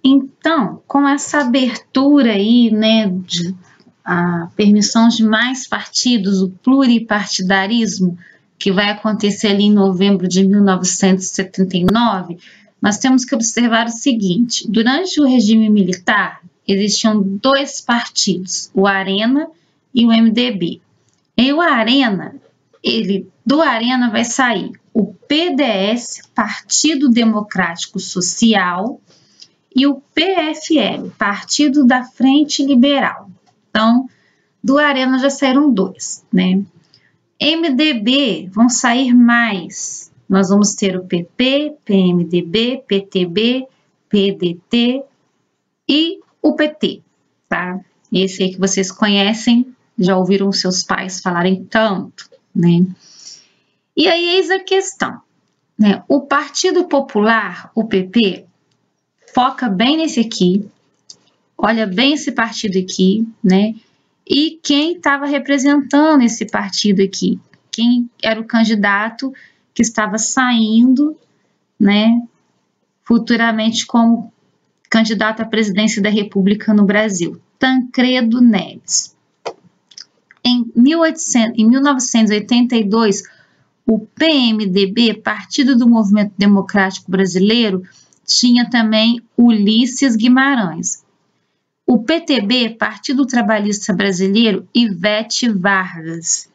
Então, com essa abertura aí, né, a permissão de mais partidos, o pluripartidarismo, que vai acontecer ali em novembro de 1979, nós temos que observar o seguinte: durante o regime militar, existiam dois partidos, o Arena e o MDB. E o Arena, do Arena vai sair o PDS, Partido Democrático Social, e o PFL, Partido da Frente Liberal. Então, do Arena já saíram dois, né? MDB vão sair mais. Nós vamos ter o PP, PMDB, PTB, PDT e o PT, tá? Esse aí que vocês conhecem, já ouviram seus pais falarem tanto, né? E aí eis a questão, né? O Partido Popular, o PP, foca bem nesse aqui, olha bem esse partido aqui, né? E quem estava representando esse partido aqui? Quem era o candidato que estava saindo, né, futuramente como candidato à presidência da República no Brasil? Tancredo Neves. Em 1982, o PMDB, Partido do Movimento Democrático Brasileiro, tinha também Ulisses Guimarães. O PTB, Partido Trabalhista Brasileiro, Ivete Vargas.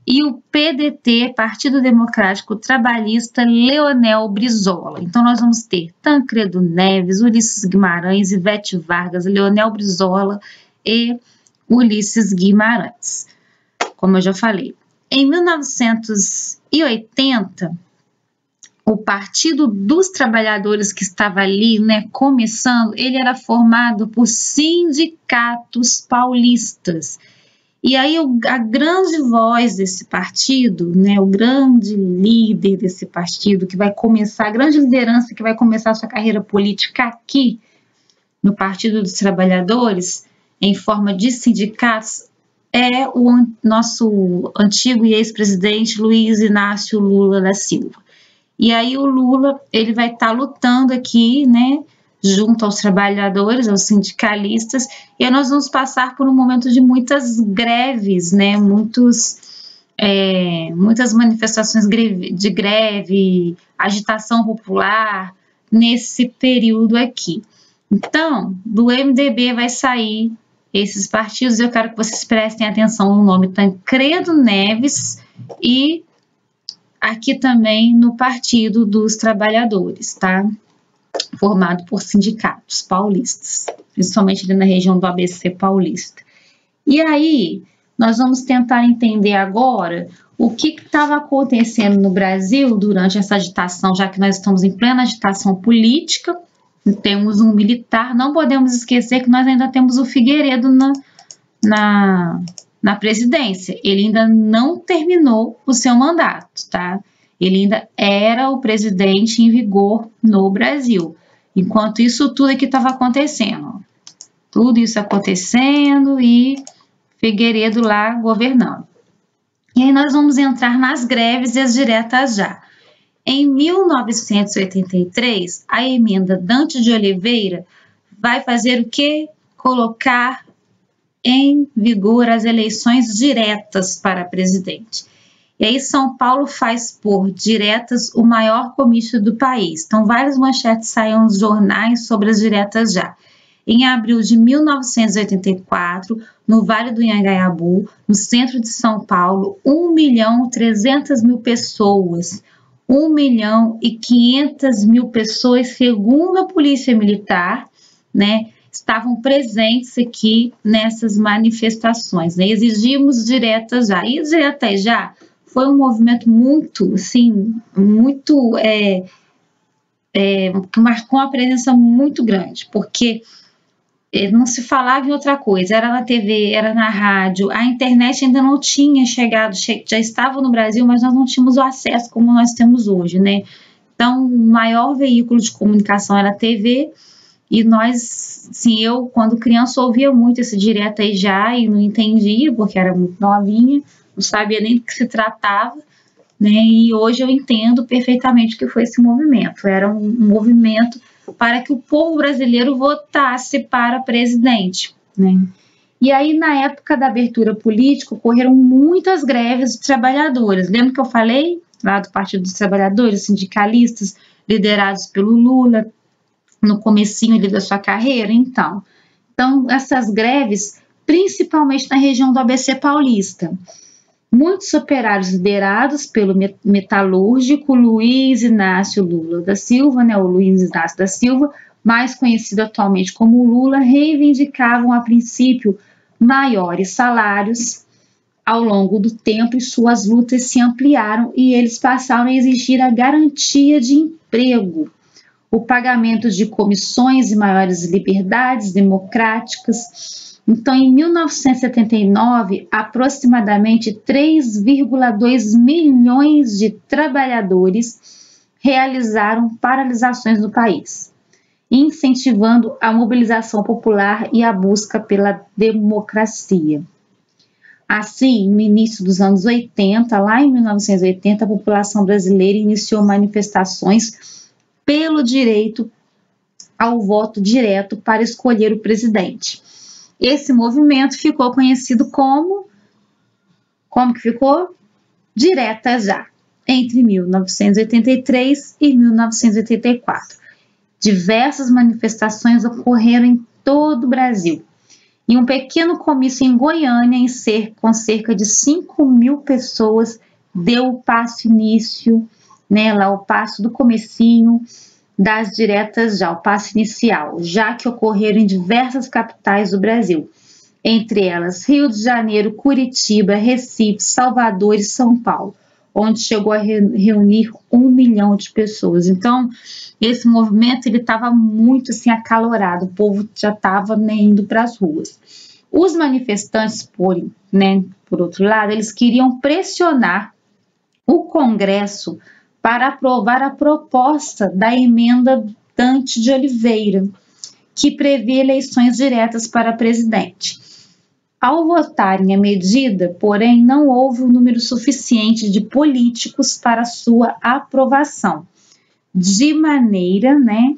E o PDT, Partido Democrático Trabalhista, Leonel Brizola. Então, nós vamos ter Tancredo Neves, Ulisses Guimarães, Ivete Vargas, Leonel Brizola e Ulisses Guimarães, como eu já falei. Em 1980, o Partido dos Trabalhadores que estava ali, né, começando, ele era formado por sindicatos paulistas. E aí a grande voz desse partido, né, o grande líder desse partido que vai começar, a grande liderança que vai começar a sua carreira política aqui no Partido dos Trabalhadores, em forma de sindicatos, é o nosso antigo e ex-presidente Luiz Inácio Lula da Silva. E aí o Lula, ele vai estar lutando aqui, né, junto aos trabalhadores, aos sindicalistas, e aí nós vamos passar por um momento de muitas greves, né, muitas manifestações de greve, agitação popular, nesse período aqui. Então, do MDB vai sair esses partidos, eu quero que vocês prestem atenção no nome Tancredo Neves e aqui também no Partido dos Trabalhadores, tá? Formado por sindicatos paulistas, principalmente ali na região do ABC paulista. E aí, nós vamos tentar entender agora o que estava acontecendo no Brasil durante essa agitação, já que nós estamos em plena agitação política, temos um militar, não podemos esquecer que nós ainda temos o Figueiredo na presidência. Ele ainda não terminou o seu mandato, tá? Ele ainda era o presidente em vigor no Brasil. Enquanto isso tudo aqui estava acontecendo. Tudo isso acontecendo e Figueiredo lá governando. E aí nós vamos entrar nas greves e as diretas já. Em 1983, a emenda Dante de Oliveira vai fazer o quê? Colocar em vigor as eleições diretas para presidente. E aí São Paulo faz por diretas o maior comício do país. Então, várias manchetes saem nos jornais sobre as diretas já. Em abril de 1984, no Vale do Anhangabaú, no centro de São Paulo, 1.300.000 pessoas, 1.500.000 pessoas, segundo a Polícia Militar, né, estavam presentes aqui nessas manifestações, né? Exigimos diretas já. E diretas já foi um movimento muito, assim, que marcou uma presença muito grande, porque não se falava em outra coisa, era na TV, era na rádio, a internet ainda não tinha chegado, já estava no Brasil, mas nós não tínhamos o acesso como nós temos hoje, né? Então, o maior veículo de comunicação era a TV, e nós, assim, eu, quando criança, ouvia muito esse direto aí já, e não entendia, porque era muito novinha, não sabia nem do que se tratava, né? E hoje eu entendo perfeitamente o que foi esse movimento. Era um movimento para que o povo brasileiro votasse para presidente, né? E aí, na época da abertura política, ocorreram muitas greves de trabalhadores. Lembra que eu falei lá do Partido dos Trabalhadores, sindicalistas, liderados pelo Lula, no comecinho ali da sua carreira? Então, essas greves, principalmente na região do ABC Paulista. Muitos operários liderados pelo metalúrgico Luiz Inácio Lula da Silva, né, o Luiz Inácio da Silva, mais conhecido atualmente como Lula, reivindicavam a princípio maiores salários. Ao longo do tempo, e suas lutas se ampliaram e eles passaram a exigir a garantia de emprego, o pagamento de comissões e maiores liberdades democráticas. Então, em 1979, aproximadamente 3,2 milhões de trabalhadores realizaram paralisações no país, incentivando a mobilização popular e a busca pela democracia. Assim, no início dos anos 80, lá em 1980, a população brasileira iniciou manifestações pelo direito ao voto direto para escolher o presidente. Esse movimento ficou conhecido como que ficou? Diretas Já, entre 1983 e 1984. Diversas manifestações ocorreram em todo o Brasil. E um pequeno comício em Goiânia, com cerca de 5.000 pessoas, deu o passo início, né, lá o passo do comecinho das Diretas Já, o passo inicial, já que ocorreram em diversas capitais do Brasil, entre elas Rio de Janeiro, Curitiba, Recife, Salvador e São Paulo, onde chegou a reunir 1 milhão de pessoas. Então, esse movimento estava muito assim, acalorado, o povo já estava, né, indo para as ruas. Os manifestantes, por outro lado, eles queriam pressionar o Congresso para aprovar a proposta da emenda Dante de Oliveira, que prevê eleições diretas para presidente. Ao votarem a medida, porém, não houve um número suficiente de políticos para sua aprovação, de maneira, né,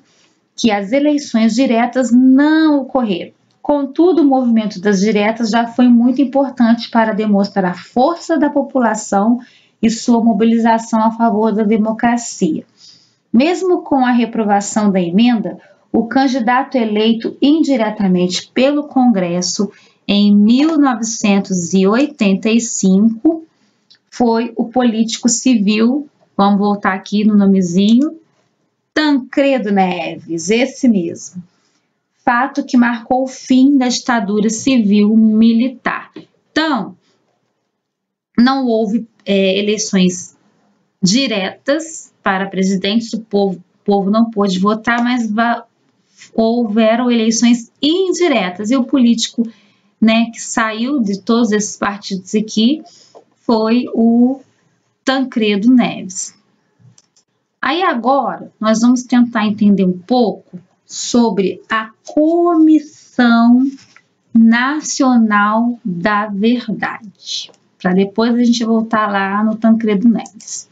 que as eleições diretas não ocorreram. Contudo, o movimento das diretas já foi muito importante para demonstrar a força da população e sua mobilização a favor da democracia. Mesmo com a reprovação da emenda, o candidato eleito indiretamente pelo Congresso em 1985 foi o político civil, vamos voltar aqui no nomezinho, Tancredo Neves, esse mesmo. Fato que marcou o fim da ditadura civil-militar. Então, não houve eleições diretas para presidente, o povo não pôde votar, mas houveram eleições indiretas. E o político, né, que saiu de todos esses partidos aqui foi o Tancredo Neves. Aí agora nós vamos tentar entender um pouco sobre a Comissão Nacional da Verdade, para depois a gente voltar lá no Tancredo Neves.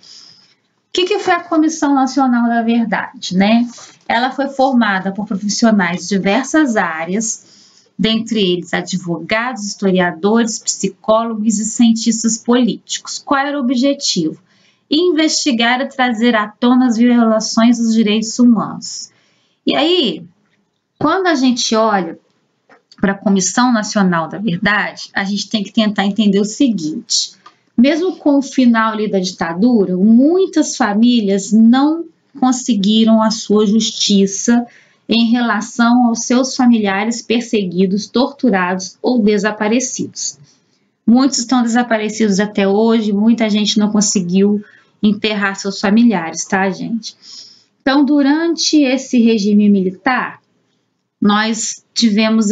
O que foi a Comissão Nacional da Verdade, né? Ela foi formada por profissionais de diversas áreas, dentre eles advogados, historiadores, psicólogos e cientistas políticos. Qual era o objetivo? Investigar e trazer à tona as violações dos direitos humanos. E aí, quando a gente olha para a Comissão Nacional da Verdade, a gente tem que tentar entender o seguinte: mesmo com o final ali da ditadura, muitas famílias não conseguiram a sua justiça em relação aos seus familiares perseguidos, torturados ou desaparecidos. Muitos estão desaparecidos até hoje, muita gente não conseguiu enterrar seus familiares, tá, gente? Então, durante esse regime militar, nós temos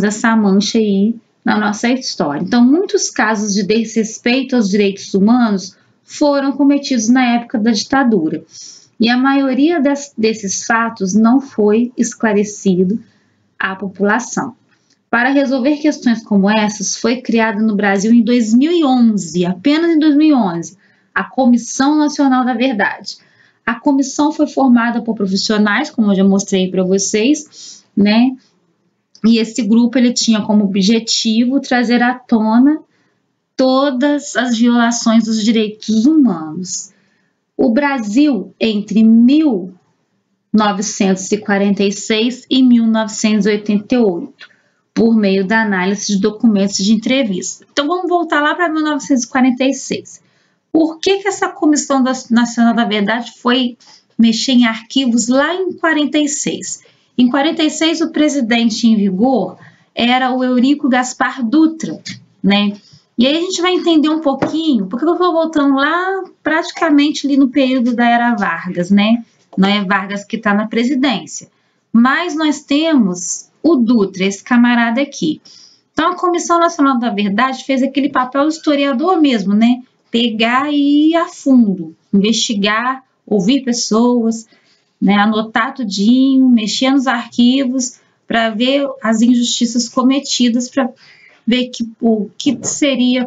essa mancha aí na nossa história. Então, muitos casos de desrespeito aos direitos humanos foram cometidos na época da ditadura. E a maioria desses fatos não foi esclarecido à população. Para resolver questões como essas, foi criada no Brasil em 2011, apenas em 2011, a Comissão Nacional da Verdade. A comissão foi formada por profissionais, como eu já mostrei para vocês, né? E esse grupo ele tinha como objetivo trazer à tona todas as violações dos direitos humanos. O Brasil, entre 1946 e 1988, por meio da análise de documentos de entrevista. Então, vamos voltar lá para 1946. Por que essa Comissão Nacional da Verdade foi mexer em arquivos lá em 46? Em 46, o presidente em vigor era o Eurico Gaspar Dutra, né? E aí a gente vai entender um pouquinho, porque eu estou voltando lá praticamente ali no período da era Vargas, né? Não é Vargas que está na presidência, mas nós temos o Dutra, esse camarada aqui. Então, a Comissão Nacional da Verdade fez aquele papel historiador mesmo, né? Pegar e ir a fundo, investigar, ouvir pessoas, né? Anotar tudinho, mexer nos arquivos para ver as injustiças cometidas, para ver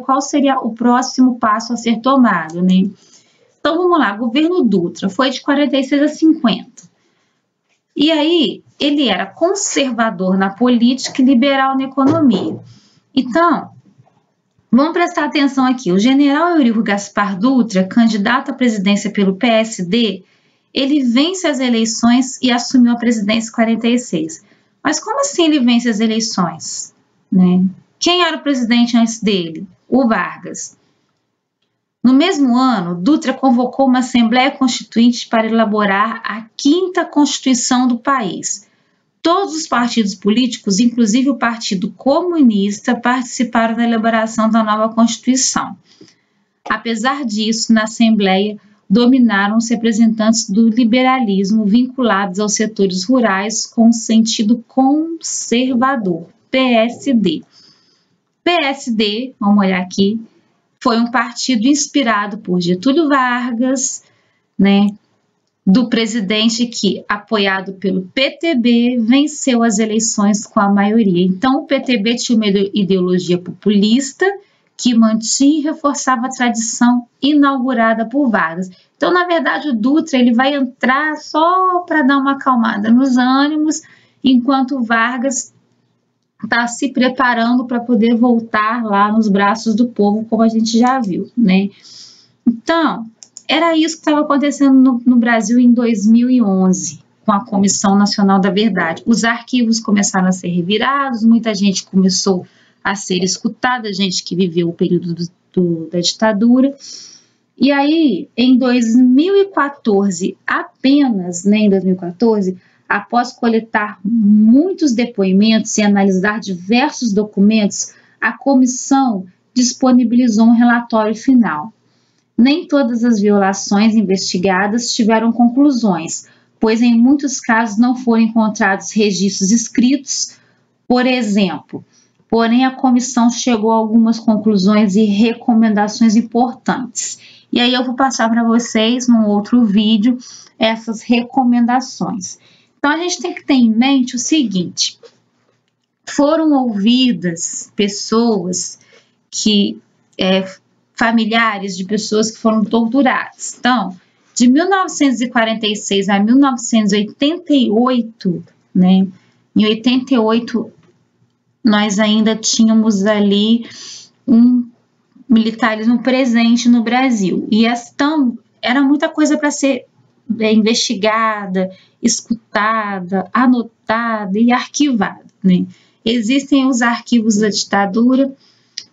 qual seria o próximo passo a ser tomado, né? Então, vamos lá, governo Dutra foi de 46 a 50. E aí, ele era conservador na política e liberal na economia. Então, vamos prestar atenção aqui. O general Eurico Gaspar Dutra, candidato à presidência pelo PSD, ele vence as eleições e assumiu a presidência em 46. Mas como assim ele vence as eleições? Né? Quem era o presidente antes dele? O Vargas. No mesmo ano, Dutra convocou uma Assembleia Constituinte para elaborar a 5ª Constituição do país. Todos os partidos políticos, inclusive o Partido Comunista, participaram da elaboração da nova Constituição. Apesar disso, na Assembleia, dominaram os representantes do liberalismo vinculados aos setores rurais com sentido conservador, PSD. PSD, vamos olhar aqui, foi um partido inspirado por Getúlio Vargas, né, do presidente que, apoiado pelo PTB, venceu as eleições com a maioria. Então, o PTB tinha uma ideologia populista que mantinha e reforçava a tradição inaugurada por Vargas. Então, na verdade, o Dutra ele vai entrar só para dar uma acalmada nos ânimos, enquanto o Vargas está se preparando para poder voltar lá nos braços do povo, como a gente já viu, né? Então, era isso que estava acontecendo no Brasil em 2011, com a Comissão Nacional da Verdade. Os arquivos começaram a ser revirados, muita gente começou a ser escutada, gente que viveu o período da ditadura. E aí, em 2014, apenas, né, em 2014, após coletar muitos depoimentos e analisar diversos documentos, a comissão disponibilizou um relatório final. Nem todas as violações investigadas tiveram conclusões, pois em muitos casos não foram encontrados registros escritos, por exemplo. Porém, a comissão chegou a algumas conclusões e recomendações importantes. E aí eu vou passar para vocês, num outro vídeo, essas recomendações. Então, a gente tem que ter em mente o seguinte: foram ouvidas pessoas familiares de pessoas que foram torturadas. Então, de 1946 a 1988, né, em 88, nós ainda tínhamos ali um militarismo presente no Brasil. E então, era muita coisa para ser investigada, escutada, anotada e arquivada, né? Existem os arquivos da ditadura,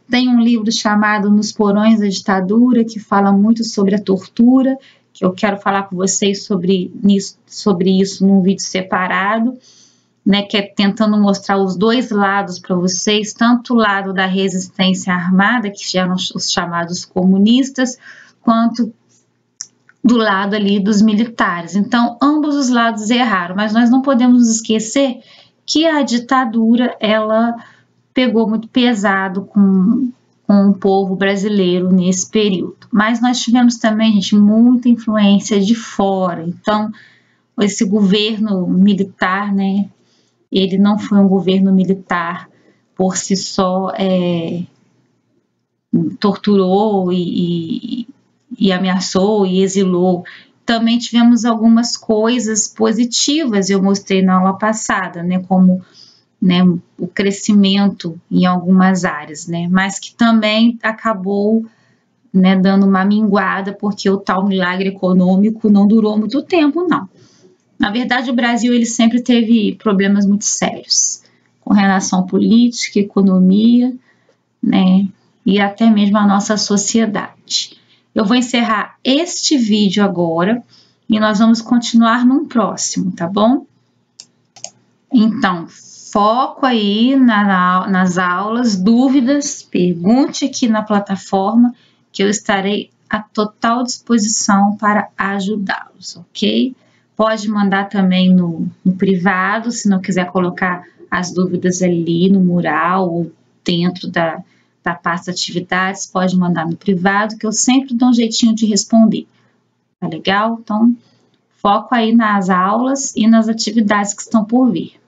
tem um livro chamado Nos Porões da Ditadura, que fala muito sobre a tortura, que eu quero falar com vocês sobre isso num vídeo separado, né, que é tentando mostrar os dois lados para vocês, tanto o lado da resistência armada, que eram os chamados comunistas, quanto do lado ali dos militares. Então, ambos os lados erraram, mas nós não podemos esquecer que a ditadura, ela pegou muito pesado com o povo brasileiro nesse período. Mas nós tivemos também, gente, muita influência de fora. Então, esse governo militar, né, ele não foi um governo militar por si só, torturou e ameaçou e exilou. também tivemos algumas coisas positivas, eu mostrei na aula passada, né, como, né, o crescimento em algumas áreas, né, mas que também acabou, né, dando uma minguada, porque o tal milagre econômico não durou muito tempo, não. Na verdade, o Brasil ele sempre teve problemas muito sérios com relação à política, economia, né, e até mesmo a nossa sociedade. Eu vou encerrar este vídeo agora e nós vamos continuar num próximo, tá bom? Então, foco aí nas aulas, dúvidas, pergunte aqui na plataforma que eu estarei à total disposição para ajudá-los, ok? Pode mandar também no privado, se não quiser colocar as dúvidas ali no mural ou dentro da pasta atividades, pode mandar no privado, que eu sempre dou um jeitinho de responder. Tá legal? Então, foco aí nas aulas e nas atividades que estão por vir.